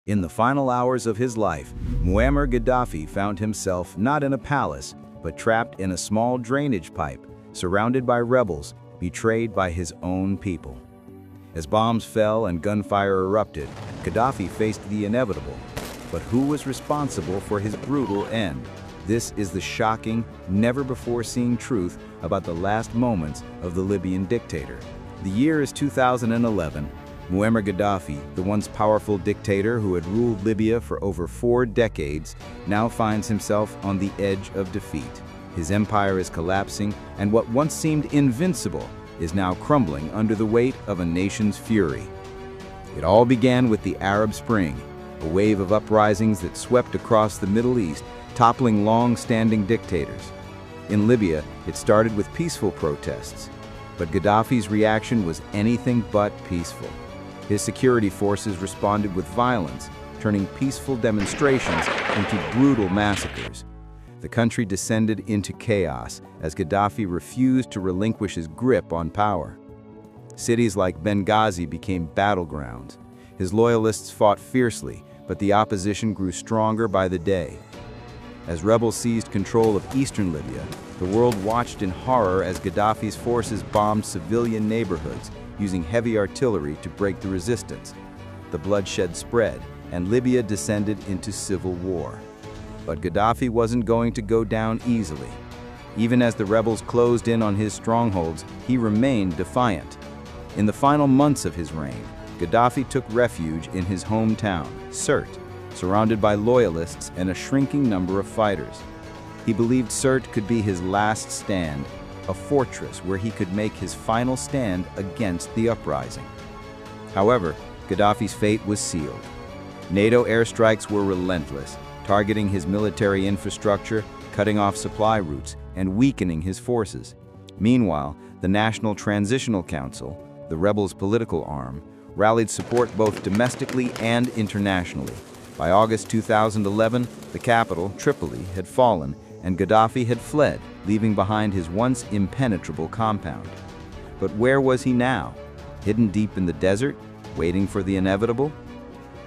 In the final hours of his life, Muammar Gaddafi found himself not in a palace, but trapped in a small drainage pipe, surrounded by rebels, betrayed by his own people. As bombs fell and gunfire erupted, Gaddafi faced the inevitable. But who was responsible for his brutal end? This is the shocking, never-before-seen truth about the last moments of the Libyan dictator. The year is 2011. Muammar Gaddafi, the once powerful dictator who had ruled Libya for over 4 decades, now finds himself on the edge of defeat. His empire is collapsing, and what once seemed invincible is now crumbling under the weight of a nation's fury. It all began with the Arab Spring, a wave of uprisings that swept across the Middle East, toppling long-standing dictators. In Libya, it started with peaceful protests, but Gaddafi's reaction was anything but peaceful. His security forces responded with violence, turning peaceful demonstrations into brutal massacres. The country descended into chaos as Gaddafi refused to relinquish his grip on power. Cities like Benghazi became battlegrounds. His loyalists fought fiercely, but the opposition grew stronger by the day. As rebels seized control of eastern Libya, the world watched in horror as Gaddafi's forces bombed civilian neighborhoods, using heavy artillery to break the resistance. The bloodshed spread, and Libya descended into civil war. But Gaddafi wasn't going to go down easily. Even as the rebels closed in on his strongholds, he remained defiant. In the final months of his reign, Gaddafi took refuge in his hometown, Sirte, surrounded by loyalists and a shrinking number of fighters. He believed Sirte could be his last stand, a fortress where he could make his final stand against the uprising. However, Gaddafi's fate was sealed. NATO airstrikes were relentless, targeting his military infrastructure, cutting off supply routes, and weakening his forces. Meanwhile, the National Transitional Council, the rebels' political arm, rallied support both domestically and internationally. By August 2011, the capital, Tripoli, had fallen, and Gaddafi had fled, leaving behind his once impenetrable compound. But where was he now? Hidden deep in the desert, waiting for the inevitable?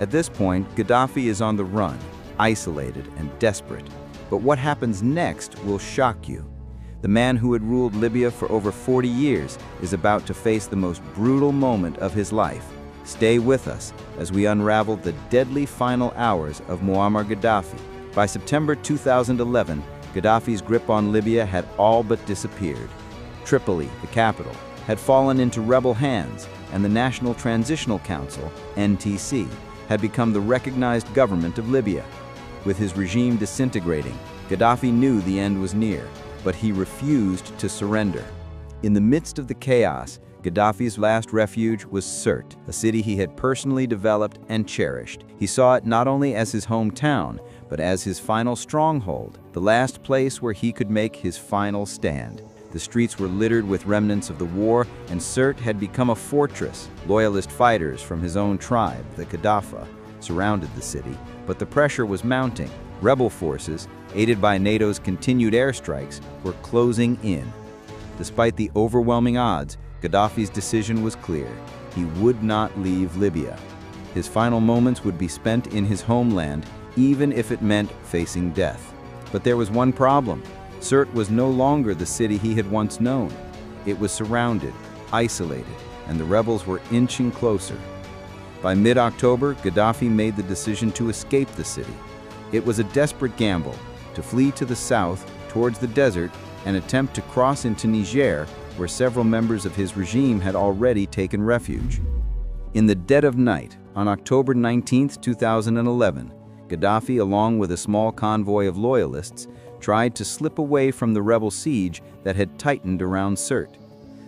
At this point, Gaddafi is on the run, isolated and desperate. But what happens next will shock you. The man who had ruled Libya for over 40 years is about to face the most brutal moment of his life. Stay with us as we unravel the deadly final hours of Muammar Gaddafi. By September 2011, Gaddafi's grip on Libya had all but disappeared. Tripoli, the capital, had fallen into rebel hands, and the National Transitional Council, NTC, had become the recognized government of Libya. With his regime disintegrating, Gaddafi knew the end was near, but he refused to surrender. In the midst of the chaos, Gaddafi's last refuge was Sirte, a city he had personally developed and cherished. He saw it not only as his hometown, but as his final stronghold, the last place where he could make his final stand. The streets were littered with remnants of the war, and Sirte had become a fortress. Loyalist fighters from his own tribe, the Gaddafi, surrounded the city, but the pressure was mounting. Rebel forces, aided by NATO's continued airstrikes, were closing in. Despite the overwhelming odds, Gaddafi's decision was clear. He would not leave Libya. His final moments would be spent in his homeland, even if it meant facing death. But there was one problem. Sirte was no longer the city he had once known. It was surrounded, isolated, and the rebels were inching closer. By mid-October, Gaddafi made the decision to escape the city. It was a desperate gamble, to flee to the south, towards the desert, and attempt to cross into Niger, where several members of his regime had already taken refuge. In the dead of night, on October 19, 2011, Gaddafi, along with a small convoy of loyalists, tried to slip away from the rebel siege that had tightened around Sirte.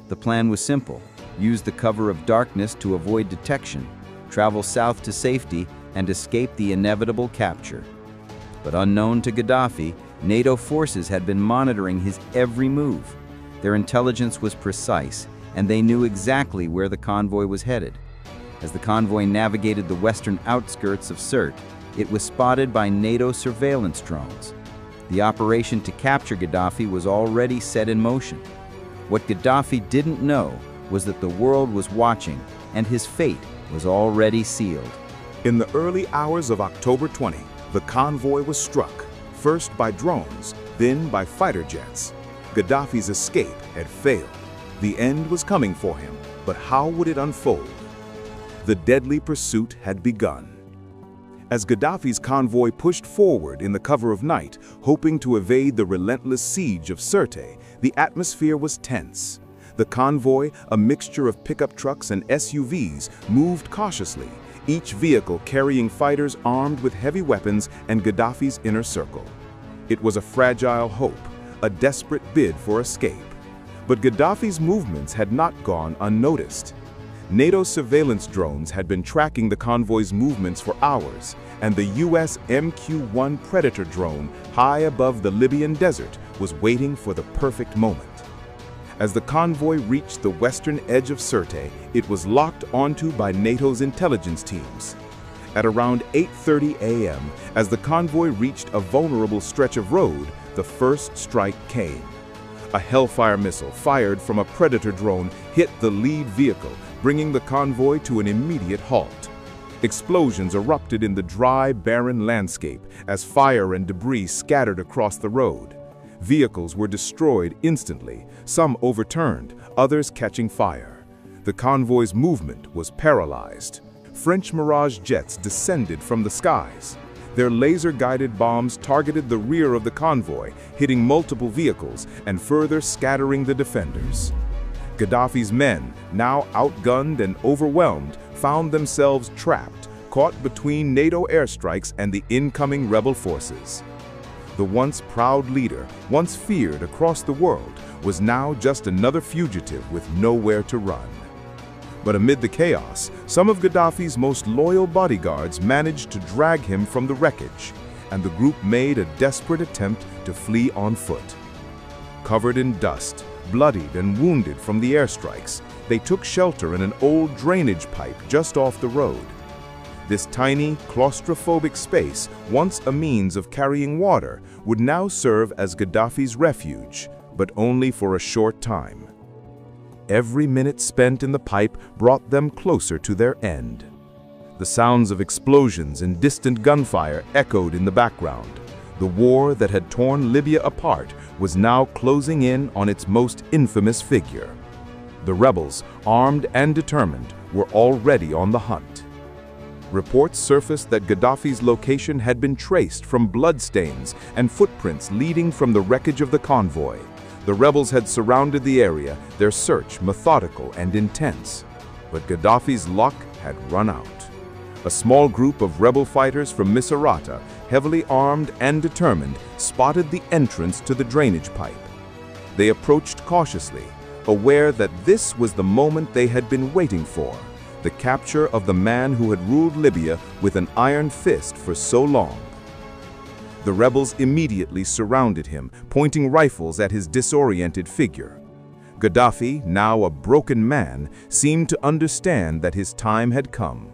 The plan was simple: use the cover of darkness to avoid detection, travel south to safety, and escape the inevitable capture. But unknown to Gaddafi, NATO forces had been monitoring his every move. Their intelligence was precise, and they knew exactly where the convoy was headed. As the convoy navigated the western outskirts of Sirte, it was spotted by NATO surveillance drones. The operation to capture Gaddafi was already set in motion. What Gaddafi didn't know was that the world was watching, and his fate was already sealed. In the early hours of October 20, the convoy was struck, first by drones, then by fighter jets. Gaddafi's escape had failed. The end was coming for him, but how would it unfold? The deadly pursuit had begun. As Gaddafi's convoy pushed forward in the cover of night, hoping to evade the relentless siege of Sirte, the atmosphere was tense. The convoy, a mixture of pickup trucks and SUVs, moved cautiously, each vehicle carrying fighters armed with heavy weapons and Gaddafi's inner circle. It was a fragile hope, a desperate bid for escape. But Gaddafi's movements had not gone unnoticed. NATO surveillance drones had been tracking the convoy's movements for hours, and the US MQ-1 Predator drone high above the Libyan desert was waiting for the perfect moment. As the convoy reached the western edge of Sirte, it was locked onto by NATO's intelligence teams. At around 8:30 a.m., as the convoy reached a vulnerable stretch of road, the first strike came. A Hellfire missile fired from a Predator drone hit the lead vehicle, bringing the convoy to an immediate halt. Explosions erupted in the dry, barren landscape as fire and debris scattered across the road. Vehicles were destroyed instantly, some overturned, others catching fire. The convoy's movement was paralyzed. French Mirage jets descended from the skies. Their laser-guided bombs targeted the rear of the convoy, hitting multiple vehicles and further scattering the defenders. Gaddafi's men, now outgunned and overwhelmed, found themselves trapped, caught between NATO airstrikes and the incoming rebel forces. The once proud leader, once feared across the world, was now just another fugitive with nowhere to run. But amid the chaos, some of Gaddafi's most loyal bodyguards managed to drag him from the wreckage, and the group made a desperate attempt to flee on foot. Covered in dust, bloodied and wounded from the airstrikes, they took shelter in an old drainage pipe just off the road. This tiny, claustrophobic space, once a means of carrying water, would now serve as Gaddafi's refuge, but only for a short time. Every minute spent in the pipe brought them closer to their end. The sounds of explosions and distant gunfire echoed in the background. The war that had torn Libya apart was now closing in on its most infamous figure. The rebels, armed and determined, were already on the hunt. Reports surfaced that Gaddafi's location had been traced from bloodstains and footprints leading from the wreckage of the convoy. The rebels had surrounded the area, their search methodical and intense. But Gaddafi's luck had run out. A small group of rebel fighters from Misrata, heavily armed and determined, spotted the entrance to the drainage pipe. They approached cautiously, aware that this was the moment they had been waiting for, the capture of the man who had ruled Libya with an iron fist for so long. The rebels immediately surrounded him, pointing rifles at his disoriented figure. Gaddafi, now a broken man, seemed to understand that his time had come.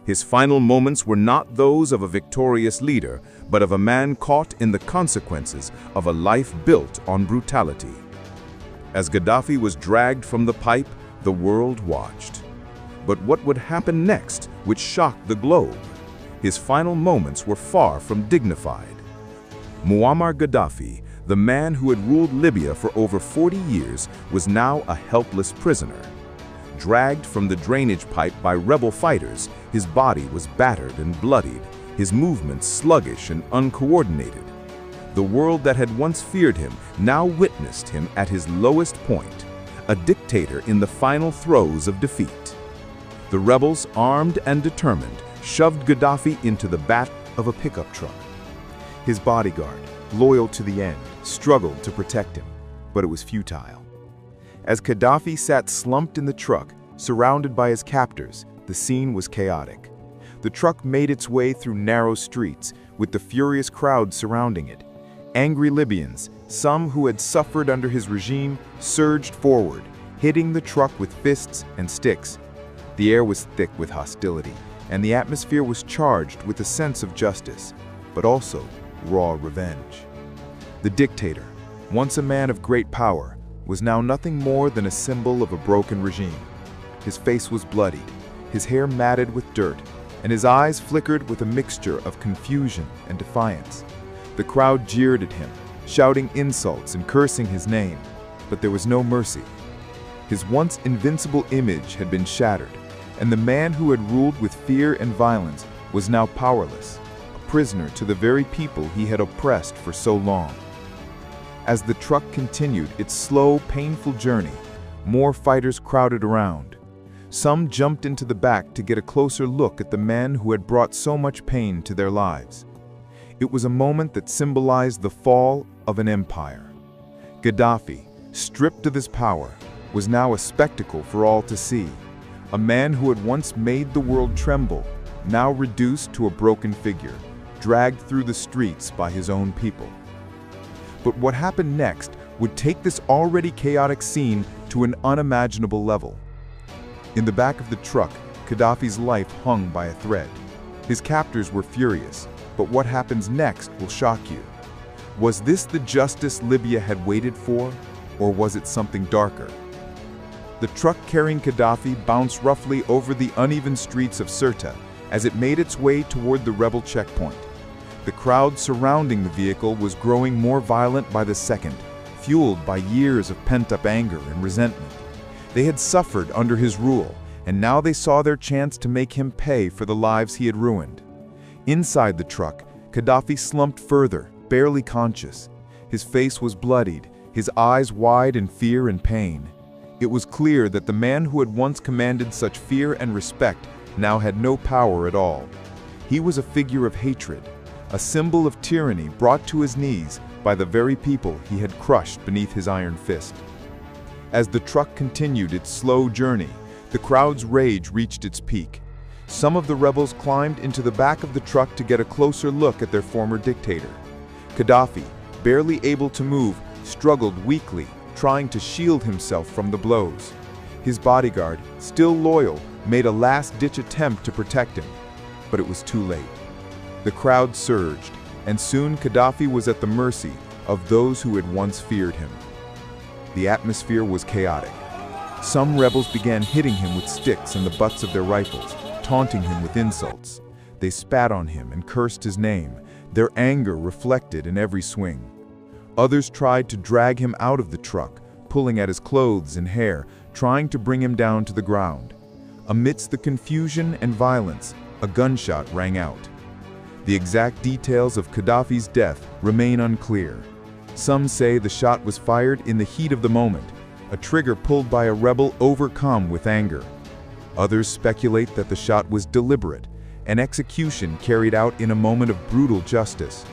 His final moments were not those of a victorious leader, but of a man caught in the consequences of a life built on brutality. As Gaddafi was dragged from the pipe, the world watched. But what would happen next would shock the globe? His final moments were far from dignified. Muammar Gaddafi, the man who had ruled Libya for over 40 years, was now a helpless prisoner. Dragged from the drainage pipe by rebel fighters, his body was battered and bloodied, his movements sluggish and uncoordinated. The world that had once feared him now witnessed him at his lowest point, a dictator in the final throes of defeat. The rebels, armed and determined, shoved Gaddafi into the back of a pickup truck. His bodyguard, loyal to the end, struggled to protect him, but it was futile. As Gaddafi sat slumped in the truck, surrounded by his captors, the scene was chaotic. The truck made its way through narrow streets, with the furious crowd surrounding it. Angry Libyans, some who had suffered under his regime, surged forward, hitting the truck with fists and sticks. The air was thick with hostility, and the atmosphere was charged with a sense of justice, but also raw revenge. The dictator, once a man of great power, was now nothing more than a symbol of a broken regime. His face was bloodied, his hair matted with dirt, and his eyes flickered with a mixture of confusion and defiance. The crowd jeered at him, shouting insults and cursing his name, but there was no mercy. His once invincible image had been shattered, and the man who had ruled with fear and violence was now powerless, a prisoner to the very people he had oppressed for so long. As the truck continued its slow, painful journey, more fighters crowded around. Some jumped into the back to get a closer look at the man who had brought so much pain to their lives. It was a moment that symbolized the fall of an empire. Gaddafi, stripped of his power, was now a spectacle for all to see. A man who had once made the world tremble, now reduced to a broken figure, dragged through the streets by his own people. But what happened next would take this already chaotic scene to an unimaginable level. In the back of the truck, Gaddafi's life hung by a thread. His captors were furious, but what happens next will shock you. Was this the justice Libya had waited for, or was it something darker? The truck carrying Gaddafi bounced roughly over the uneven streets of Sirte as it made its way toward the rebel checkpoint. The crowd surrounding the vehicle was growing more violent by the second, fueled by years of pent-up anger and resentment. They had suffered under his rule, and now they saw their chance to make him pay for the lives he had ruined. Inside the truck, Gaddafi slumped further, barely conscious. His face was bloodied, his eyes wide in fear and pain. It was clear that the man who had once commanded such fear and respect now had no power at all. He was a figure of hatred, a symbol of tyranny brought to his knees by the very people he had crushed beneath his iron fist. As the truck continued its slow journey, the crowd's rage reached its peak. Some of the rebels climbed into the back of the truck to get a closer look at their former dictator. Gaddafi, barely able to move, struggled weakly, trying to shield himself from the blows. His bodyguard, still loyal, made a last-ditch attempt to protect him, but it was too late. The crowd surged, and soon Gaddafi was at the mercy of those who had once feared him. The atmosphere was chaotic. Some rebels began hitting him with sticks and the butts of their rifles, taunting him with insults. They spat on him and cursed his name, their anger reflected in every swing. Others tried to drag him out of the truck, pulling at his clothes and hair, trying to bring him down to the ground. Amidst the confusion and violence, a gunshot rang out. The exact details of Gaddafi's death remain unclear. Some say the shot was fired in the heat of the moment, a trigger pulled by a rebel overcome with anger. Others speculate that the shot was deliberate, an execution carried out in a moment of brutal justice.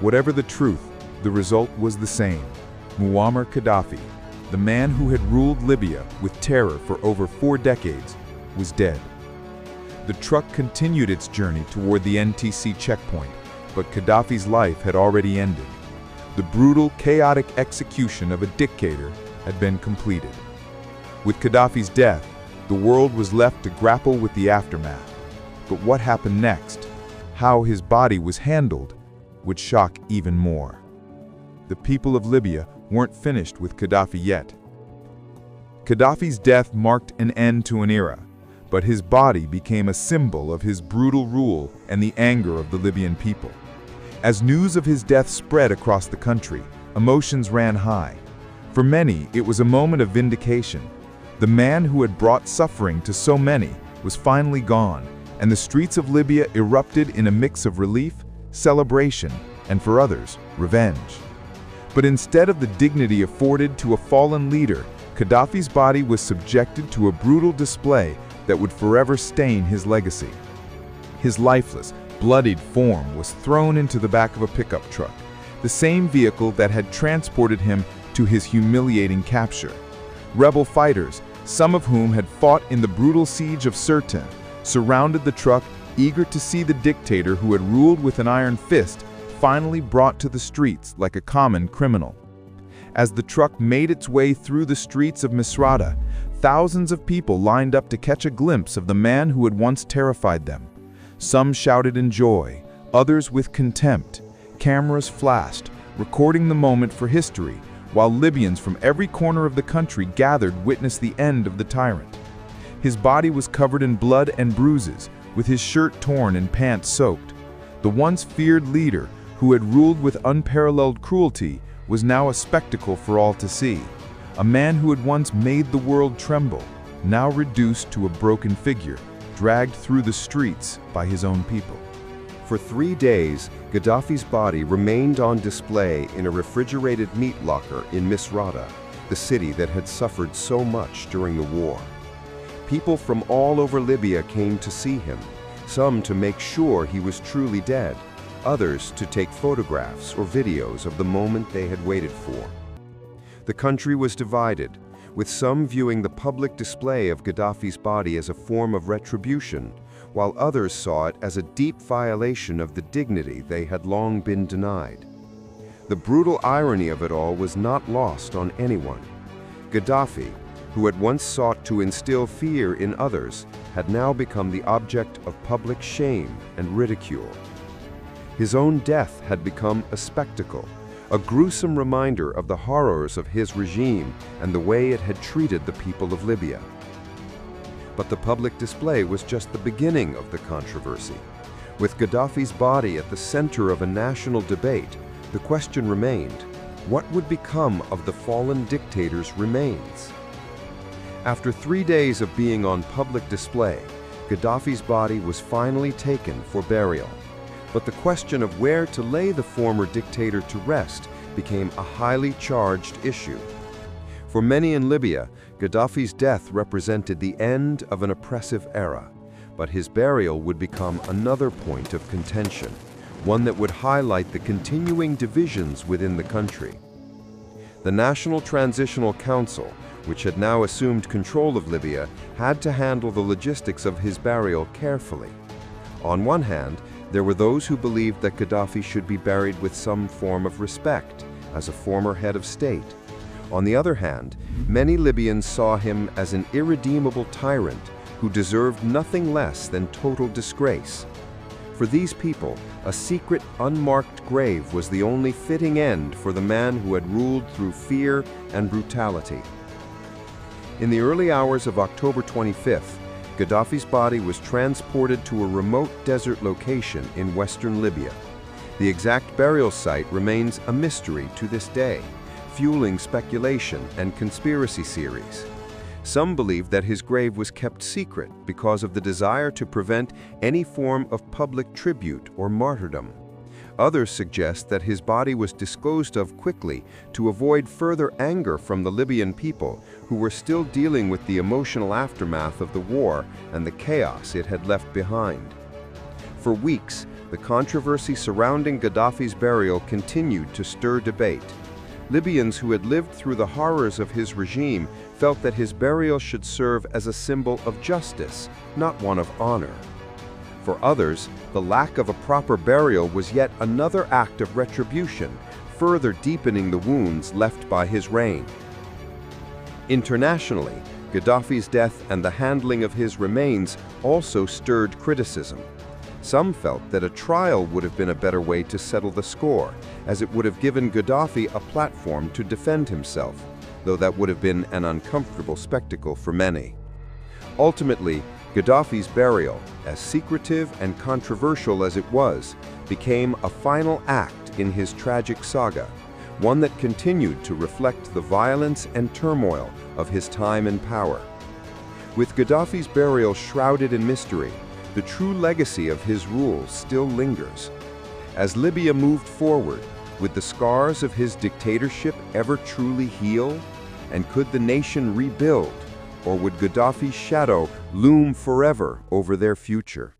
Whatever the truth, the result was the same. Muamar Gaddafi, the man who had ruled Libya with terror for over 4 decades, was dead. The truck continued its journey toward the NTC checkpoint, but Gaddafi's life had already ended. The brutal, chaotic execution of a dictator had been completed. With Gaddafi's death, the world was left to grapple with the aftermath. But what happened next, how his body was handled, would shock even more. The people of Libya weren't finished with Gaddafi yet. Gaddafi's death marked an end to an era, but his body became a symbol of his brutal rule and the anger of the Libyan people. As news of his death spread across the country, emotions ran high. For many, it was a moment of vindication. The man who had brought suffering to so many was finally gone, and the streets of Libya erupted in a mix of relief, celebration, and for others, revenge. But instead of the dignity afforded to a fallen leader, Gaddafi's body was subjected to a brutal display that would forever stain his legacy. His lifeless, bloodied form was thrown into the back of a pickup truck, the same vehicle that had transported him to his humiliating capture. Rebel fighters, some of whom had fought in the brutal siege of Sirte, surrounded the truck, eager to see the dictator who had ruled with an iron fist finally brought to the streets like a common criminal. As the truck made its way through the streets of Misrata, thousands of people lined up to catch a glimpse of the man who had once terrified them. Some shouted in joy, others with contempt. Cameras flashed, recording the moment for history, while Libyans from every corner of the country gathered to witness the end of the tyrant. His body was covered in blood and bruises, with his shirt torn and pants soaked. The once feared leader, who had ruled with unparalleled cruelty, was now a spectacle for all to see. A man who had once made the world tremble, now reduced to a broken figure, dragged through the streets by his own people. For 3 days, Gaddafi's body remained on display in a refrigerated meat locker in Misrata, the city that had suffered so much during the war. People from all over Libya came to see him, some to make sure he was truly dead, others to take photographs or videos of the moment they had waited for. The country was divided, with some viewing the public display of Gaddafi's body as a form of retribution, while others saw it as a deep violation of the dignity they had long been denied. The brutal irony of it all was not lost on anyone. Gaddafi, who had once sought to instill fear in others, had now become the object of public shame and ridicule. His own death had become a spectacle, a gruesome reminder of the horrors of his regime and the way it had treated the people of Libya. But the public display was just the beginning of the controversy. With Gaddafi's body at the center of a national debate, the question remained, what would become of the fallen dictator's remains? After 3 days of being on public display, Gaddafi's body was finally taken for burial. But the question of where to lay the former dictator to rest became a highly charged issue. For many in Libya, Gaddafi's death represented the end of an oppressive era, but his burial would become another point of contention, one that would highlight the continuing divisions within the country. The National Transitional Council, which had now assumed control of Libya, had to handle the logistics of his burial carefully. On one hand, there were those who believed that Gaddafi should be buried with some form of respect, as a former head of state. On the other hand, many Libyans saw him as an irredeemable tyrant who deserved nothing less than total disgrace. For these people, a secret, unmarked grave was the only fitting end for the man who had ruled through fear and brutality. In the early hours of October 25th, Gaddafi's body was transported to a remote desert location in western Libya. The exact burial site remains a mystery to this day, fueling speculation and conspiracy theories. Some believe that his grave was kept secret because of the desire to prevent any form of public tribute or martyrdom. Others suggest that his body was disposed of quickly to avoid further anger from the Libyan people, who were still dealing with the emotional aftermath of the war and the chaos it had left behind. For weeks, the controversy surrounding Gaddafi's burial continued to stir debate. Libyans who had lived through the horrors of his regime felt that his burial should serve as a symbol of justice, not one of honor. For others, the lack of a proper burial was yet another act of retribution, further deepening the wounds left by his reign. Internationally, Gaddafi's death and the handling of his remains also stirred criticism. Some felt that a trial would have been a better way to settle the score, as it would have given Gaddafi a platform to defend himself, though that would have been an uncomfortable spectacle for many. Ultimately, Gaddafi's burial, as secretive and controversial as it was, became a final act in his tragic saga, one that continued to reflect the violence and turmoil of his time in power. With Gaddafi's burial shrouded in mystery, the true legacy of his rule still lingers. As Libya moved forward, would the scars of his dictatorship ever truly heal? And could the nation rebuild? Or would Gaddafi's shadow loom forever over their future?